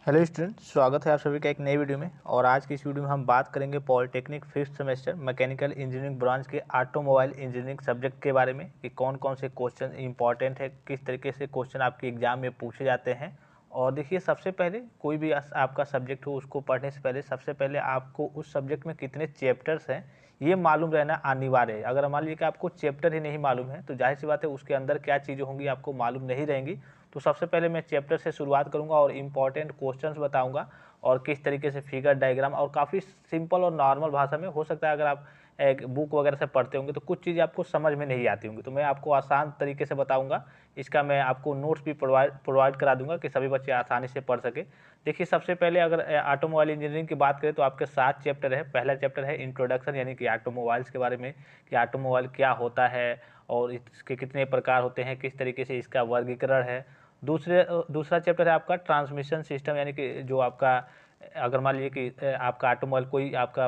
Hello student, स्वागत है आप सभी का एक नई वीडियो में। और आज की इस वीडियो में हम बात करेंगे polytechnic fifth semester mechanical engineering branch के ऑटोमोबाइल इंजीनियरिंग सब्जेक्ट के बारे में कि कौन कौन से क्वेश्चन इंपॉर्टेंट है, किस तरीके से क्वेश्चन आपके एग्जाम में पूछे जाते हैं। और देखिए, सबसे पहले कोई भी आपका सब्जेक्ट हो उसको पढ़ने से पहले सबसे पहले आपको उस सब्जेक्ट में कितने चैप्टर्स हैं ये मालूम रहना अनिवार्य है। अगर मान लीजिए कि आपको चैप्टर ही नहीं मालूम है तो जाहिर सी बात है उसके अंदर क्या चीज़ें होंगी आपको मालूम नहीं रहेंगी। तो सबसे पहले मैं चैप्टर से शुरुआत करूंगा और इम्पॉर्टेंट क्वेश्चंस बताऊंगा और किस तरीके से फिगर डायग्राम, और काफ़ी सिंपल और नॉर्मल भाषा में। हो सकता है अगर आप एक बुक वगैरह से पढ़ते होंगे तो कुछ चीज़ें आपको समझ में नहीं आती होंगी, तो मैं आपको आसान तरीके से बताऊंगा। इसका मैं आपको नोट्स भी प्रोवाइड करा दूंगा कि सभी बच्चे आसानी से पढ़ सके। देखिए, सबसे पहले अगर ऑटोमोबाइल इंजीनियरिंग की बात करें तो आपके 7 चैप्टर है। पहला चैप्टर है इंट्रोडक्शन, यानी कि ऑटोमोबाइल्स के बारे में कि ऑटोमोबाइल क्या होता है और इसके कितने प्रकार होते हैं, किस तरीके से इसका वर्गीकरण है। दूसरा चैप्टर है आपका ट्रांसमिशन सिस्टम, यानी कि जो आपका अगर मान लीजिए कि आपका ऑटोमोबाइल कोई आपका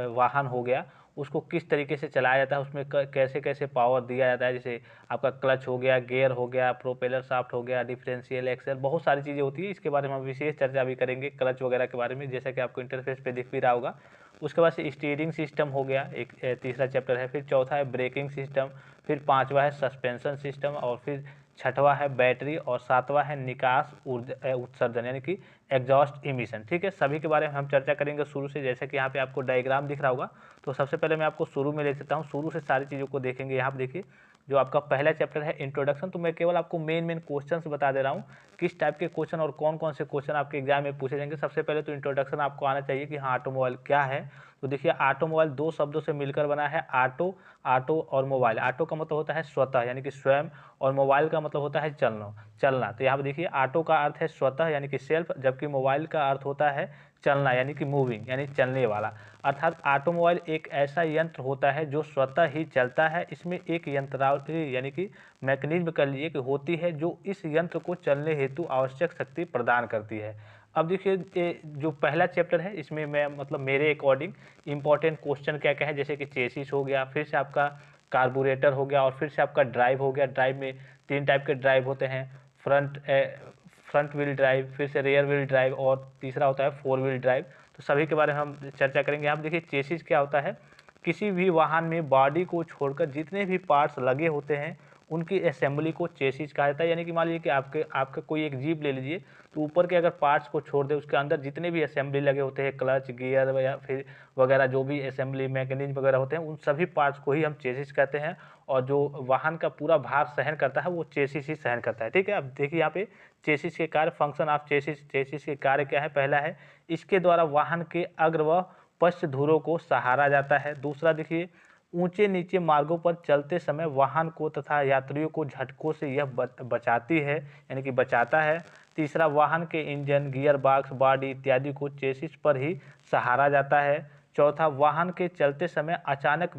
वाहन हो गया, उसको किस तरीके से चलाया जाता है, उसमें कैसे कैसे पावर दिया जाता है। जैसे आपका क्लच हो गया, गियर हो गया, प्रोपेलर शाफ्ट हो गया, डिफरेंशियल एक्सेल, बहुत सारी चीज़ें होती है। इसके बारे में हम विशेष चर्चा भी करेंगे क्लच वगैरह के बारे में, जैसा कि आपको इंटरफेस पे दिख भी रहा होगा। उसके बाद से स्टीयरिंग सिस्टम हो गया, एक तीसरा चैप्टर है। फिर चौथा है ब्रेकिंग सिस्टम, फिर पांचवा है सस्पेंशन सिस्टम, और फिर छठवा है बैटरी, और सातवां है निकास उत्सर्जन, यानी कि एग्जॉस्ट इमिशन। ठीक है, सभी के बारे में हम चर्चा करेंगे शुरू से। जैसे कि यहाँ पे आपको डायग्राम दिख रहा होगा, तो सबसे पहले मैं आपको शुरू में ले सकता हूँ, शुरू से सारी चीज़ों को देखेंगे। यहाँ पे देखिए, जो आपका पहला चैप्टर है इंट्रोडक्शन, तो मैं केवल आपको मेन क्वेश्चंस बता दे रहा हूँ किस टाइप के क्वेश्चन और कौन कौन से क्वेश्चन आपके एग्जाम में पूछे जाएंगे। सबसे पहले तो इंट्रोडक्शन आपको आना चाहिए कि हाँ ऑटोमोबाइल क्या है। तो देखिए, ऑटोमोबाइल दो शब्दों से मिलकर बना है, ऑटो और मोबाइल। ऑटो का मतलब होता है स्वतः, यानी कि स्वयं, और मोबाइल का मतलब होता है चलना। तो यहाँ पर देखिए, ऑटो का अर्थ है स्वतः यानी कि सेल्फ, जबकि मोबाइल का अर्थ होता है चलना यानी कि मूविंग, यानी चलने वाला। अर्थात ऑटोमोबाइल एक ऐसा यंत्र होता है जो स्वतः ही चलता है। इसमें एक यंत्रावली यानी कि मैकेनिज्म कर लीजिए कि होती है जो इस यंत्र को चलने हेतु आवश्यक शक्ति प्रदान करती है। अब देखिए, ये जो पहला चैप्टर है इसमें मैं मतलब मेरे अकॉर्डिंग इंपॉर्टेंट क्वेश्चन क्या क्या है, जैसे कि चेसिस हो गया, फिर से आपका कार्बोरेटर हो गया, और फिर से आपका ड्राइव हो गया। ड्राइव में 3 टाइप के ड्राइव होते हैं, फ्रंट व्हील ड्राइव, फिर से रियर व्हील ड्राइव, और तीसरा होता है 4 व्हील ड्राइव। तो सभी के बारे में हम चर्चा करेंगे। आप देखिए, चेसिस क्या होता है, किसी भी वाहन में बॉडी को छोड़कर जितने भी पार्ट्स लगे होते हैं उनकी असेंबली को चेसिस कहा जाता है। यानी कि मान लीजिए कि आपका कोई एक जीप ले लीजिए, तो ऊपर के अगर पार्ट्स को छोड़ दे, उसके अंदर जितने भी असेंबली लगे होते हैं, क्लच, गियर या फिर वगैरह जो भी असेंबली मैकेनिज्म वगैरह होते हैं, उन सभी पार्ट्स को ही हम चेसिस कहते हैं। और जो वाहन का पूरा भार सहन करता है वो चेसिस ही सहन करता है। ठीक है, अब देखिए यहाँ पे चेसिस के कार्य, फंक्शन ऑफ चेसिस के कार्य क्या है। पहला है, इसके द्वारा वाहन के अग्र व पश्च धुरों को सहारा जाता है। दूसरा देखिए, ऊंचे नीचे मार्गों पर चलते समय वाहन को तथा यात्रियों को झटकों से यह बचाती है, यानी कि बचाता है। तीसरा, वाहन के इंजन, गियर बॉक्स, बॉडी इत्यादि को चेसिस पर ही सहारा जाता है। चौथा, वाहन के चलते समय अचानक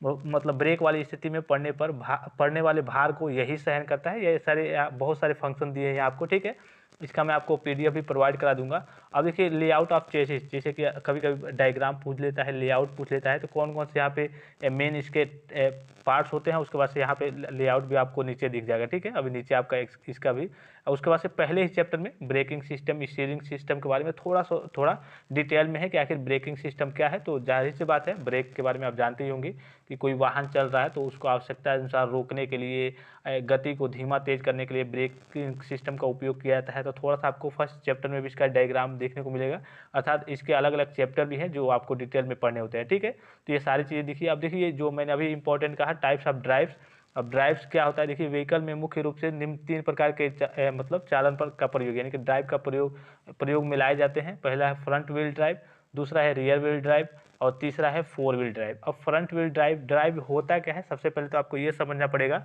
मतलब ब्रेक वाली स्थिति में पड़ने वाले भार को यही सहन करता है। ये सारे बहुत सारे फंक्शन दिए हैं आपको। ठीक है, इसका मैं आपको पीडीएफ भी प्रोवाइड करा दूंगा। अब देखिए, लेआउट ऑफ चेसिस, जैसे कि कभी कभी डायग्राम पूछ लेता है, लेआउट पूछ लेता है, तो कौन कौन से यहाँ पे मेन इसके पार्ट्स होते हैं, उसके बाद से यहाँ पे लेआउट भी आपको नीचे दिख जाएगा। ठीक है, अभी नीचे आपका इसका भी। उसके बाद से पहले ही चैप्टर में ब्रेकिंग सिस्टम, स्टीयरिंग सिस्टम के बारे में थोड़ा डिटेल में है कि आखिर ब्रेकिंग सिस्टम क्या है। तो जाहिर सी बात है, ब्रेक के बारे में आप जानते ही होंगे कि कोई वाहन चल रहा है तो उसको आवश्यकता अनुसार रोकने के लिए, गति को धीमा तेज करने के लिए ब्रेकिंग सिस्टम का उपयोग किया जाता है। तो थोड़ा सा आपको फर्स्ट चैप्टर में भी इसका डायग्राम देखने को मिलेगा, अर्थात इसके अलग अलग चैप्टर भी हैं जो आपको डिटेल में पढ़ने होते हैं। ठीक है, तो ये सारी चीज़ें देखिए। अब देखिए, जो मैंने अभी इंपॉर्टेंट कहा, टाइप्स ऑफ ड्राइव्स। अब ड्राइव्स क्या होता है, देखिए, व्हीकल में मुख्य रूप से निम्न 3 प्रकार के मतलब चालन का प्रयोग, यानी कि ड्राइव का प्रयोग में लाए जाते हैं। पहला है फ्रंट व्हील ड्राइव, दूसरा है रियर व्हील ड्राइव, और तीसरा है 4 व्हील ड्राइव। अब फ्रंट व्हील ड्राइव होता क्या है, सबसे पहले तो आपको ये समझना पड़ेगा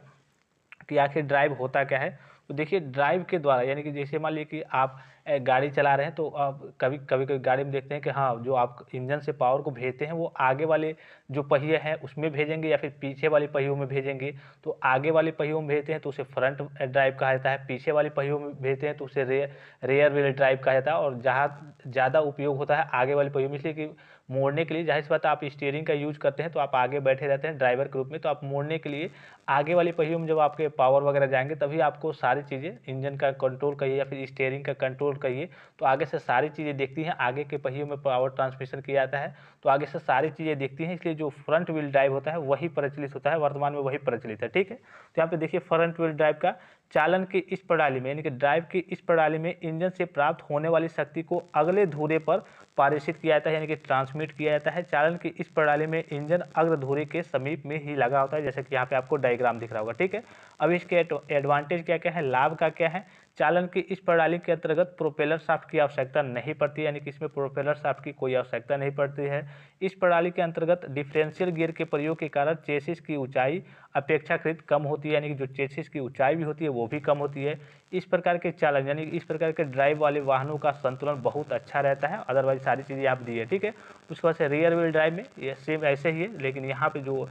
कि आखिर ड्राइव होता क्या है। तो देखिए, ड्राइव के द्वारा, यानी कि जैसे मान लीजिए कि आप गाड़ी चला रहे हैं, तो आप कभी गाड़ी में देखते हैं कि हाँ, जो आप इंजन से पावर को भेजते हैं वो आगे वाले जो पहिए हैं उसमें भेजेंगे या फिर पीछे वाले पहियों में भेजेंगे। तो आगे वाले पहियों में भेजते हैं तो उसे फ्रंट ड्राइव कहा जाता है, पीछे वाले पहियों में भेजते हैं तो उसे रेयर व्हील ड्राइव कहा जाता है। और जहाँ ज़्यादा उपयोग होता है आगे वाले पहियों में, इसलिए कि मोड़ने के लिए, जाहिर सी बात है, आप स्टीयरिंग का यूज करते हैं तो आप आगे बैठे रहते हैं ड्राइवर के रूप में, तो आप मोड़ने के लिए आगे वाली पहियों में जब आपके पावर वगैरह जाएंगे तभी आपको सारी चीज़ें, इंजन का कंट्रोल कहिए या फिर स्टीयरिंग का कंट्रोल कहिए, तो आगे से सारी चीज़ें देखती हैं। आगे के पहियों में पावर ट्रांसमिशन किया जाता है तो आगे से सारी चीज़ें देखती हैं, इसलिए जो फ्रंट व्हील ड्राइव होता है वही प्रचलित होता है, वर्तमान में वही प्रचलित है। ठीक है, तो यहाँ पे देखिए फ्रंट व्हील ड्राइव का चालन की इस प्रणाली में, यानी कि ड्राइव की इस प्रणाली में इंजन से प्राप्त होने वाली शक्ति को अगले धुरे पर पारित किया जाता है, यानी कि ट्रांसमिट किया जाता है। चालन की इस प्रणाली में इंजन अग्र धुरे के समीप में ही लगा होता है, जैसे कि यहाँ पे आपको डायग्राम दिख रहा होगा। ठीक है, अब इसके एडवांटेज क्या क्या है, लाभ का क्या है। चालन की इस प्रणाली के अंतर्गत प्रोपेलर शाफ्ट की आवश्यकता नहीं पड़ती, यानी कि इसमें प्रोपेलर शाफ्ट की कोई आवश्यकता नहीं पड़ती है। इस प्रणाली के अंतर्गत डिफरेंशियल गियर के प्रयोग के कारण चेसिस की ऊंचाई अपेक्षाकृत कम होती है, यानी कि जो चेसिस की ऊंचाई भी होती है वो भी कम होती है। इस प्रकार के चालन यानी इस प्रकार के ड्राइव वाले वाहनों का संतुलन बहुत अच्छा रहता है। अदरवाइज सारी चीज़ें आप दी है। ठीक है, उसके बाद से रियर व्हील ड्राइव में ये सेम ऐसे ही है, लेकिन यहाँ पे जो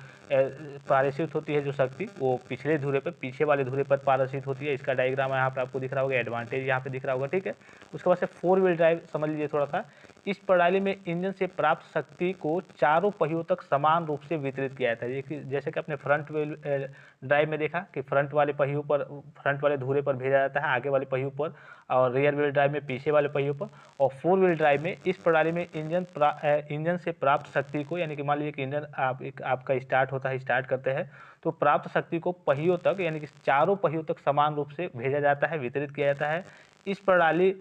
पारित होती है जो शक्ति वो पिछले धुरे पर, पीछे वाले धुरे पर पारित होती है। इसका डायग्राम यहाँ पे आपको दिख रहा होगा, एडवांटेज यहाँ पे दिख रहा होगा। ठीक है, उसके बाद से फोर व्हील ड्राइव समझ लीजिए थोड़ा सा। इस प्रणाली में इंजन से प्राप्त शक्ति को चारों पहियों तक समान रूप से वितरित किया जाता है। जैसे कि अपने फ्रंट व्हील ड्राइव में देखा कि फ्रंट वाले पहियों पर, फ्रंट वाले धुरे पर भेजा जाता है, आगे वाले पहियों पर, और रियर व्हील ड्राइव में पीछे वाले पहियों पर। और फोर व्हील ड्राइव में इस प्रणाली में इंजन से प्राप्त शक्ति को, यानी कि मान लीजिए कि इंजन आपका स्टार्ट होता है, स्टार्ट करते हैं तो प्राप्त शक्ति को पहियों तक, यानी कि चारों पहियों तक समान रूप से भेजा जाता है, वितरित किया जाता है। इस प्रणाली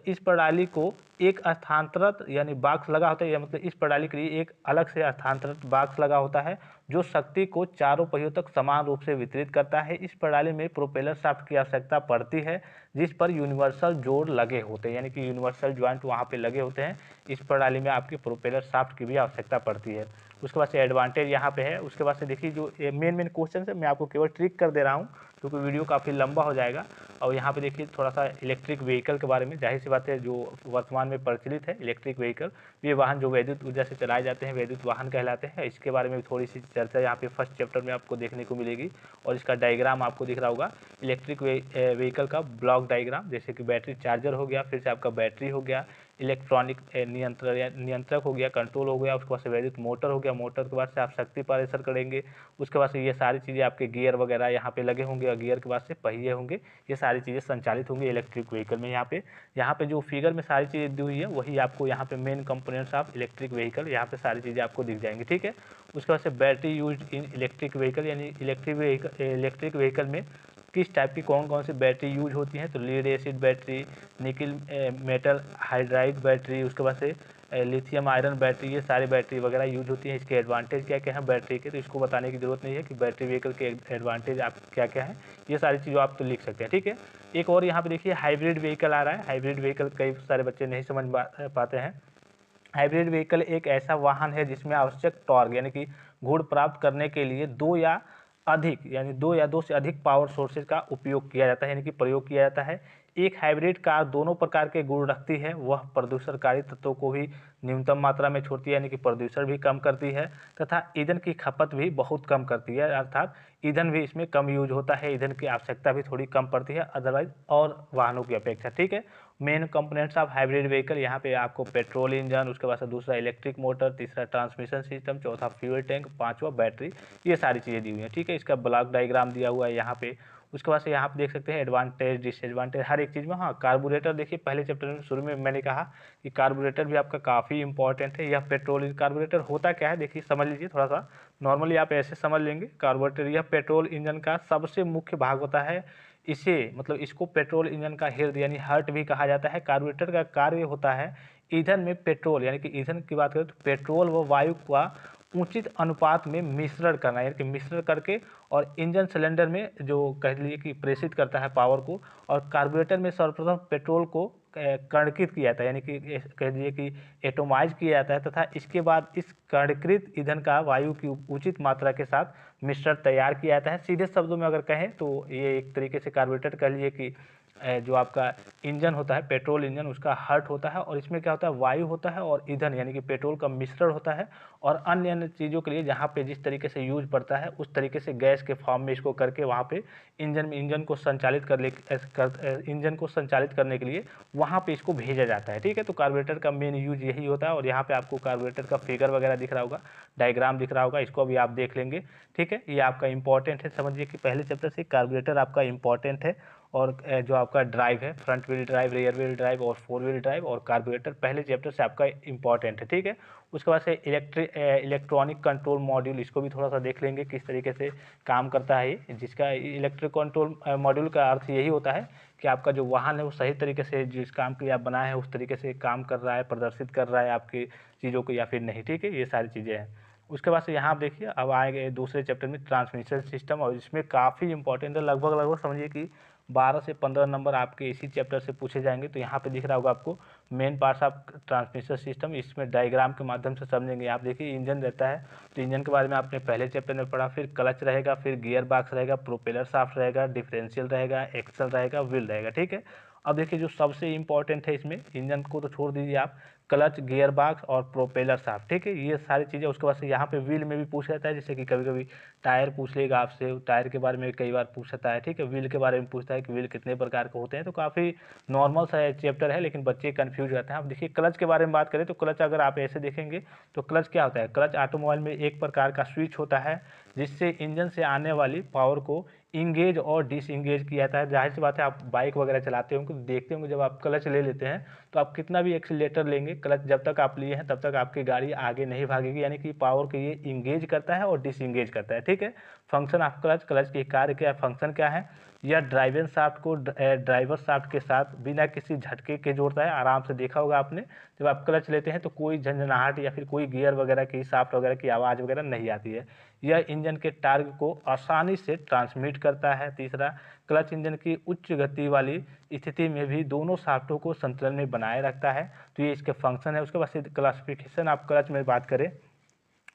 इस प्रणाली को एक स्थानांतरित यानी बॉक्स लगा होता है, या मतलब इस प्रणाली के लिए एक अलग से स्थानांतरित बॉक्स लगा होता है जो शक्ति को चारों पहियों तक समान रूप से वितरित करता है। इस प्रणाली में प्रोपेलर शाफ्ट की आवश्यकता पड़ती है जिस पर यूनिवर्सल जोड़ लगे होते हैं, यानी कि यूनिवर्सल जॉइंट वहाँ पे लगे होते हैं। इस प्रणाली में आपके प्रोपेलर शाफ्ट की भी आवश्यकता पड़ती है। उसके बाद से एडवांटेज यहाँ पे है। उसके बाद से देखिए जो मेन क्वेश्चन है मैं आपको केवल ट्रिक कर दे रहा हूँ क्योंकि वीडियो काफ़ी लंबा हो जाएगा। और यहाँ पे देखिए थोड़ा सा इलेक्ट्रिक व्हीकल के बारे में, जाहिर सी बात है जो वर्तमान में प्रचलित है इलेक्ट्रिक व्हीकल, ये वाहन जो विद्युत ऊर्जा से चलाए जाते हैं विद्युत वाहन कहलाते हैं। इसके बारे में थोड़ी सी चर्चा यहाँ पे फर्स्ट चैप्टर में आपको देखने को मिलेगी और इसका डायग्राम आपको दिख रहा होगा, इलेक्ट्रिक व्हीकल का ब्लॉक डायग्राम। जैसे कि बैटरी चार्जर हो गया, फिर से आपका बैटरी हो गया, इलेक्ट्रॉनिक नियंत्रक हो गया, कंट्रोल हो गया, उसके बाद से वैद्युत मोटर हो गया, मोटर के बाद से आप शक्ति पारेषण करेंगे, उसके बाद से ये सारी चीज़ें आपके गियर वगैरह यहाँ पे लगे होंगे और गियर के बाद से पहिए होंगे, ये सारी चीज़ें संचालित होंगी इलेक्ट्रिक व्हीकल में। यहाँ पे जो फिगर में सारी चीज़ें दी हुई है वही आपको यहाँ पे main components of electric vehicle, यहाँ पे सारी चीज़ें आपको दिख जाएंगी। ठीक है, उसके बाद से battery use in electric vehicle, यानी इलेक्ट्रिक व्हीकल में किस टाइप की कौन कौन सी बैटरी यूज होती हैं, तो lead acid battery, nickel metal hydride battery, उसके बाद से लिथियम आयरन बैटरी, ये सारी बैटरी वगैरह यूज होती हैं। इसके एडवांटेज क्या क्या है बैटरी के, तो इसको बताने की जरूरत नहीं है कि बैटरी व्हीकल के एडवांटेज आप क्या क्या है, ये सारी चीज़ें आप तो लिख सकते हैं। ठीक है, एक और यहाँ पे देखिए हाइब्रिड व्हीकल आ रहा है। हाइब्रिड व्हीकल कई सारे बच्चे नहीं समझ पाते हैं। हाइब्रिड व्हीकल एक ऐसा वाहन है जिसमें आवश्यक टॉर्क यानी कि गुण प्राप्त करने के लिए दो या दो से अधिक पावर सोर्सेज का उपयोग किया जाता है, यानी कि प्रयोग किया जाता है। एक हाइब्रिड कार दोनों प्रकार के गुण रखती है, वह प्रदूषणकारी तत्वों को भी न्यूनतम मात्रा में छोड़ती है, यानी कि प्रदूषण भी कम करती है तथा ईंधन की खपत भी बहुत कम करती है, अर्थात ईंधन भी इसमें कम यूज होता है, ईंधन की आवश्यकता भी थोड़ी कम पड़ती है अदरवाइज और वाहनों की अपेक्षा। ठीक है, main components of hybrid vehicle यहाँ पे आपको पेट्रोल इंजन, उसके बाद से दूसरा इलेक्ट्रिक मोटर, तीसरा ट्रांसमिशन सिस्टम, चौथा फ्यूल टैंक, पांचवा बैटरी, ये सारी चीज़ें दी हुई हैं। ठीक है, इसका ब्लॉक डायग्राम दिया हुआ है यहाँ पे। उसके बाद से यहाँ पे देख सकते हैं एडवांटेज डिसएडवांटेज हर एक चीज़ में। हाँ, कार्बोरेटर देखिए पहले चैप्टर में शुरू में मैंने कहा कि कार्बोरेटर भी आपका काफ़ी इंपॉर्टेंट है। यह पेट्रोल कार्बोरेटर होता क्या है देखिए समझ लीजिए थोड़ा सा, नॉर्मली आप ऐसे समझ लेंगे। कार्बोरेटर यह पेट्रोल इंजन का सबसे मुख्य भाग होता है, इसको पेट्रोल इंजन का हृदय यानी हार्ट भी कहा जाता है। कार्बोरेटर का कार्य होता है ईंधन में पेट्रोल, यानी कि ईंधन की बात करें तो पेट्रोल व वायु का उचित अनुपात में मिश्रण करना, यानी कि मिश्रण करके और इंजन सिलेंडर में जो कह लीजिए कि प्रेषित करता है पावर को। और कार्बोरेटर में सर्वप्रथम पेट्रोल को कणकित किया जाता है, यानी कि कह दीजिए कि एटोमाइज किया जाता है तथा इसके बाद इस कणकृत ईंधन का वायु की उचित मात्रा के साथ मिश्रण तैयार किया जाता है। सीधे शब्दों में अगर कहें तो ये एक तरीके से कार्बोरेटर कह लीजिए कि जो आपका इंजन होता है, पेट्रोल इंजन, उसका हर्ट होता है और इसमें क्या होता है, वायु होता है और ईंधन यानी कि पेट्रोल का मिश्रण होता है और अन्य अन्य चीज़ों के लिए जहाँ पे जिस तरीके से यूज पड़ता है उस तरीके से गैस के फॉर्म में इसको करके वहाँ पे इंजन को संचालित इंजन को संचालित करने के लिए वहाँ पे इसको भेजा जाता है। ठीक है, तो कार्बोरेटर का मेन यूज यही होता है और यहाँ पे आपको कार्बोरेटर का फिगर वगैरह दिख रहा होगा, डायग्राम दिख रहा होगा, इसको अभी आप देख लेंगे। ठीक है, ये आपका इंपॉर्टेंट है, समझिए कि पहले चैप्टर से कार्बोरेटर आपका इंपॉर्टेंट है और जो आपका ड्राइव है, front wheel drive, rear wheel drive और फोर व्हील ड्राइव और कार्बोरेटर पहले चैप्टर से आपका इंपॉर्टेंट है। ठीक है, उसके बाद से इलेक्ट्रॉनिक कंट्रोल मॉड्यूल, इसको भी थोड़ा सा देख लेंगे किस तरीके से काम करता है ये, जिसका इलेक्ट्रिक कंट्रोल मॉड्यूल का अर्थ यही होता है कि आपका जो वाहन है वो सही तरीके से जिस काम के लिए आप बनाए हैं उस तरीके से काम कर रहा है, प्रदर्शित कर रहा है आपकी चीज़ों को या फिर नहीं। ठीक है, ये सारी चीज़ें हैं। उसके बाद से यहाँ आप देखिए, अब आएंगे दूसरे चैप्टर में ट्रांसमिशन सिस्टम और इसमें काफ़ी इंपॉर्टेंट है, लगभग समझिए कि 12 से 15 नंबर आपके इसी चैप्टर से पूछे जाएंगे। तो यहाँ पे दिख रहा होगा आपको main parts of transmission system, इसमें डायग्राम के माध्यम से समझेंगे। आप देखिए इंजन रहता है तो इंजन के बारे में आपने पहले चैप्टर में पढ़ा, फिर क्लच रहेगा, फिर गियर बॉक्स रहेगा, प्रोपेलर शाफ्ट रहेगा, डिफरेंशियल रहेगा, एक्सल रहेगा, व्हील रहेगा। ठीक है, अब देखिए जो सबसे इंपॉर्टेंट है इसमें, इंजन को तो छोड़ दीजिए आप, क्लच, गियर बॉक्स और प्रोपेलर शाफ्ट। ठीक है, ये सारी चीज़ें। उसके बाद से यहाँ पे व्हील में भी पूछ जाता है, जैसे कि कभी कभी टायर पूछ लेगा आपसे, टायर के बारे में कई बार पूछता है। ठीक है, व्हील के बारे में पूछता है कि व्हील कितने प्रकार के होते हैं। तो काफ़ी नॉर्मल सा चैप्टर है लेकिन बच्चे कन्फ्यूज रहते हैं। अब देखिए क्लच के बारे में बात करें तो क्लच अगर आप ऐसे देखेंगे तो क्लच क्या होता है, क्लच ऑटोमोबाइल में एक प्रकार का स्विच होता है जिससे इंजन से आने वाली पावर को इंगेज और डिसंगेज किया जाता है। जाहिर सी बात है, आप बाइक वगैरह चलाते होंगे तो देखते होंगे जब आप क्लच ले लेते हैं तो आप कितना भी एक्सीलेटर लेंगे, क्लच जब तक आप लिए हैं तब तक आपकी गाड़ी आगे नहीं भागेगी, यानी कि पावर को ये इंगेज करता है और डिसंगेज करता है। ठीक है, फंक्शन ऑफ क्लच, क्लच की कार्य क्या है, फंक्शन क्या है, यह ड्राइवर शाफ्ट को ड्राइवर शाफ्ट के साथ बिना किसी झटके के जोड़ता है। आराम से देखा होगा आपने, जब आप क्लच लेते हैं तो कोई झंझनाहट या फिर कोई गियर वगैरह की, शाफ्ट वगैरह की आवाज़ वगैरह नहीं आती है। यह इंजन के टार्क को आसानी से ट्रांसमिट करता है। तीसरा, क्लच इंजन की उच्च गति वाली स्थिति में भी दोनों शाफ्टों को संतुलन में बनाए रखता है। तो ये इसके फंक्शन है। उसके बाद क्लासिफिकेशन आप क्लच में बात करें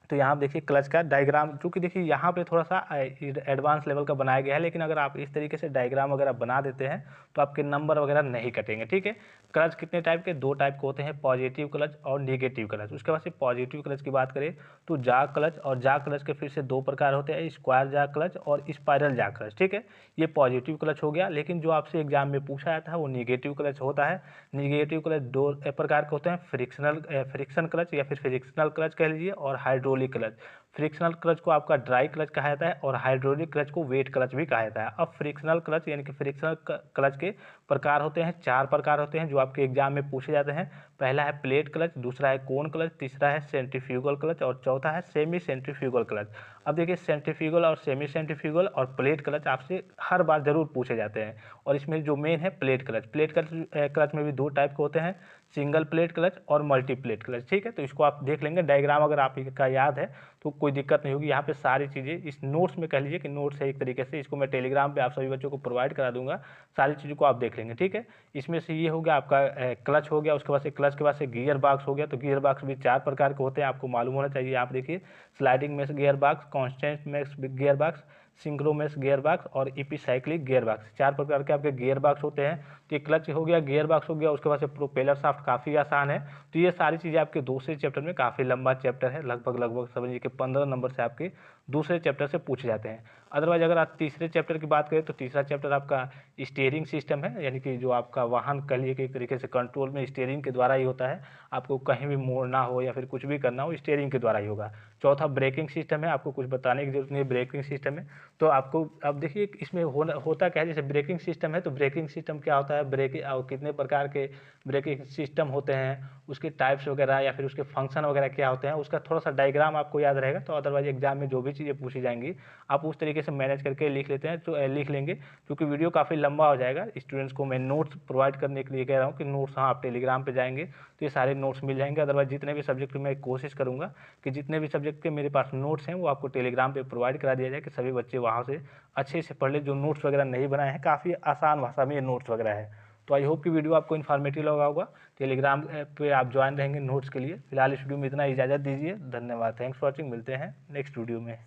तो यहाँ आप देखिए क्लच का डायग्राम, चूँकि देखिए यहाँ पे थोड़ा सा एडवांस लेवल का बनाया गया है, लेकिन अगर आप इस तरीके से डायग्राम वगैरह बना देते हैं तो आपके नंबर वगैरह नहीं कटेंगे। ठीक है, क्लच कितने टाइप के, 2 टाइप के होते हैं, पॉजिटिव क्लच और निगेटिव क्लच। उसके बाद से पॉजिटिव क्लच की बात करें तो जाग क्लच, और जाग क्लच के फिर से 2 प्रकार होते हैं, स्क्वायर जाग क्लच और स्पाइरल जाग क्लच। ठीक है, ये पॉजिटिव क्लच हो गया, लेकिन जो आपसे एग्जाम में पूछा जाता है वो निगेटिव क्लच होता है। निगेटिव क्लच 2 प्रकार के होते हैं, फ्रिक्शन क्लच या फिर फ्रिक्शनल क्लच कह लीजिए, और हाइड्रोलिक क्लच। फ्रिक्शनल क्लच को आपका ड्राई क्लच कहा जाता है और हाइड्रोलिक क्लच को वेट क्लच भी कहा जाता है। अब फ्रिक्शनल क्लच यानी कि फ्रिक्शनल क्लच के प्रकार होते हैं, 4 प्रकार होते हैं जो आपके एग्जाम में पूछे जाते हैं। पहला है प्लेट क्लच, दूसरा है कोन क्लच, तीसरा है सेंट्रीफ्यूगल क्लच और चौथा है सेमी सेंट्रीफ्यूगल क्लच। अब देखिए सेंट्रीफ्यूगल और सेमी सेंट्रीफ्यूगल और प्लेट क्लच आपसे हर बार जरूर पूछे जाते हैं, और इसमें जो मेन है प्लेट क्लच। प्लेट क्लच में भी 2 टाइप के होते हैं, सिंगल प्लेट क्लच और मल्टी प्लेट क्लच। ठीक है, तो इसको आप देख लेंगे, डायग्राम अगर आप का याद है तो कोई दिक्कत नहीं होगी। यहाँ पे सारी चीज़ें इस नोट्स में कह लीजिए कि नोट्स है एक तरीके से, इसको मैं टेलीग्राम पे आप सभी बच्चों को प्रोवाइड करा दूंगा, सारी चीज़ों को आप देख लेंगे। ठीक है, इसमें से ये हो गया आपका क्लच हो गया। उसके बाद से क्लच के बाद से गियर बॉक्स हो गया। तो गियर बॉक्स भी 4 प्रकार के होते हैं, आपको मालूम होना चाहिए। आप देखिए sliding mesh gear box, constant mesh gear box, synchromesh gear box और इपीसाइक्लिक गियर बॉक्स, 4 प्रकार के आपके गियर बॉक्स होते हैं। तो ये क्लच हो गया, गियर बॉक्स हो गया, उसके बाद से प्रोपेलर शाफ्ट काफ़ी आसान है। तो ये सारी चीज़ें आपके दूसरे चैप्टर में, काफ़ी लंबा चैप्टर है, लगभग समझिए कि 15 नंबर से आपके दूसरे चैप्टर से पूछे जाते हैं। अदरवाइज अगर आप तीसरे चैप्टर की बात करें तो तीसरा चैप्टर आपका स्टीयरिंग सिस्टम है, यानी कि जो आपका वाहन कह लिए कि एक तरीके से कंट्रोल में स्टीयरिंग के द्वारा ही होता है। आपको कहीं भी मोड़ना हो या फिर कुछ भी करना हो स्टीयरिंग के द्वारा ही होगा। चौथा ब्रेकिंग सिस्टम है, आपको कुछ बताने की जरूरत नहीं है, ब्रेकिंग सिस्टम है। तो आपको अब देखिए इसमें होता क्या है, जैसे ब्रेकिंग सिस्टम है तो ब्रेकिंग सिस्टम क्या होता है, ब्रेकिंग कितने प्रकार के ब्रेकिंग सिस्टम होते हैं, उसके टाइप्स वगैरह या फिर उसके फंक्शन वगैरह क्या होते हैं, उसका थोड़ा सा डायग्राम आपको याद रहेगा। तो अदरवाइज एग्जाम में जो भी चीज़ें पूछी जाएंगी आप उस तरीके से मैनेज करके लिख लेते हैं, तो लिख लेंगे, क्योंकि वीडियो काफ़ी लंबा हो जाएगा। स्टूडेंट्स को मैं नोट्स प्रोवाइड करने के लिए कह रहा हूँ कि नोट्स, हाँ, आप टेलीग्राम पे जाएंगे तो ये सारे नोट्स मिल जाएंगे। अदरवाइज जितने भी सब्जेक्ट मैं कोशिश करूँगा कि जितने भी सब्जेक्ट के मेरे पास नोट्स हैं वो आपको टेलीग्राम पे प्रोवाइड करा दिया जाए कि सभी बच्चे वहाँ से अच्छे से पढ़ ले। जो नोट्स वगैरह नहीं बनाए हैं, काफ़ी आसान भाषा में ये नोट्स वगैरह है। तो आई होप कि वीडियो आपको इन्फॉर्मेटिव लगा होगा। टेलीग्राम पे आप ज्वाइन रहेंगे नोट्स के लिए। फिलहाल इस वीडियो में इतना, इजाज़त दीजिए, धन्यवाद, थैंक्स फॉर वॉचिंग, मिलते हैं नेक्स्ट वीडियो में।